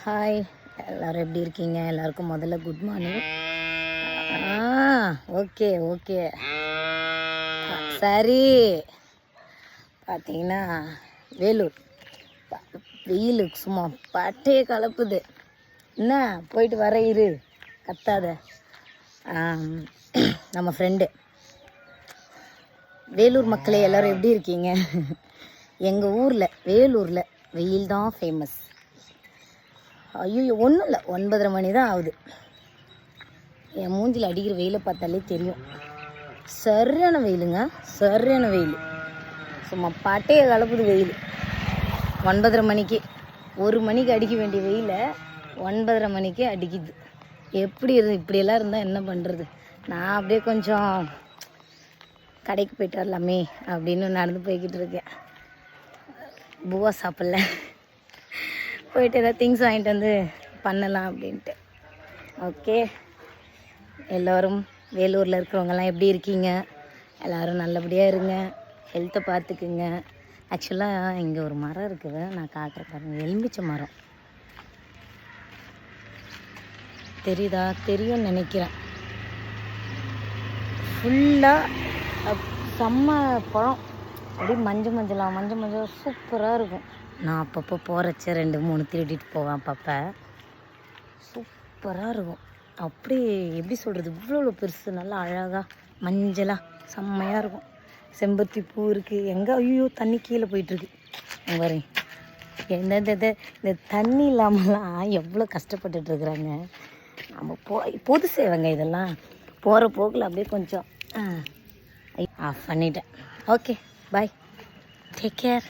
Hi, எல்லோரும் எப்படி இருக்கீங்க? எல்லாருக்கும் முதல்ல குட் மார்னிங். ஓகே ஓகே சரி. பார்த்தீங்கன்னா வேலூர் வெயிலுக்கு சும்மா பட்டையே கலப்புது. என்ன போயிட்டு வர இரு, கத்தாத. நம்ம ஃப்ரெண்டு வேலூர் மக்களே எல்லோரும் எப்படி இருக்கீங்க? எங்கள் ஊரில் வேலூரில் வெயில் தான் ஃபேமஸ். ஐயோ ஒன்றும் இல்லை, 9:30 மணி தான் ஆகுது. என் மூஞ்சில் அடிக்கிற வெயிலை பார்த்தாலே தெரியும். சரியான வெயிலுங்க, சரியான வெயில். சும்மா பட்டையை கலப்புது வெயில். 9:30 மணிக்கு, 1 மணிக்கு அடிக்க வேண்டிய வெயிலை 9:30 மணிக்கே அடிக்குது. எப்படி இப்படியெல்லாம் இருந்தால் என்ன பண்ணுறது? நான் அப்படியே கொஞ்சம் கடைக்கு போய்ட்டு வரலாமே அப்படின்னு நடந்து போய்கிட்டு இருக்கேன். பூவா சாப்பிடல, போயிட்டு ஏதாவது திங்ஸ் வாங்கிட்டு வந்து பண்ணலாம் அப்படின்ட்டு. ஓகே, எல்லோரும் வேலூரில் இருக்கிறவங்கெல்லாம் எப்படி இருக்கீங்க? எல்லோரும் நல்லபடியாக இருங்க, ஹெல்த்தை பார்த்துக்குங்க. ஆக்சுவலாக இங்கே ஒரு மரம் இருக்குது, நான் காட்டுறேன் பாருங்கள். எலுமிச்சை மரம் தெரியுதா? தெரியும்னு நினைக்கிறேன். ஃபுல்லாக செம்ம பழம், அப்படியே மஞ்சள் சூப்பராக இருக்கும். நான் அப்பப்போ போகிறச்ச 2-3 திருடிட்டு போவேன். அப்பப்போ சூப்பராக இருக்கும். அப்படி எப்படி சொல்கிறது, இவ்வளோ பெருசு, நல்லா அழகாக மஞ்சளாக செம்மையாக இருக்கும். செம்பருத்தி பூ இருக்குது. எங்கே ஐயோ தண்ணி கீழே போயிட்டுருக்கு வரேன். இந்த தண்ணி இல்லாமலாம் எவ்வளோ கஷ்டப்பட்டுட்ருக்குறாங்க. நம்ம பொது சேவைங்க இதெல்லாம். போகிற போக்கில் அப்படியே கொஞ்சம் ஆஃப் பண்ணிட்டேன். Okay bye, take care.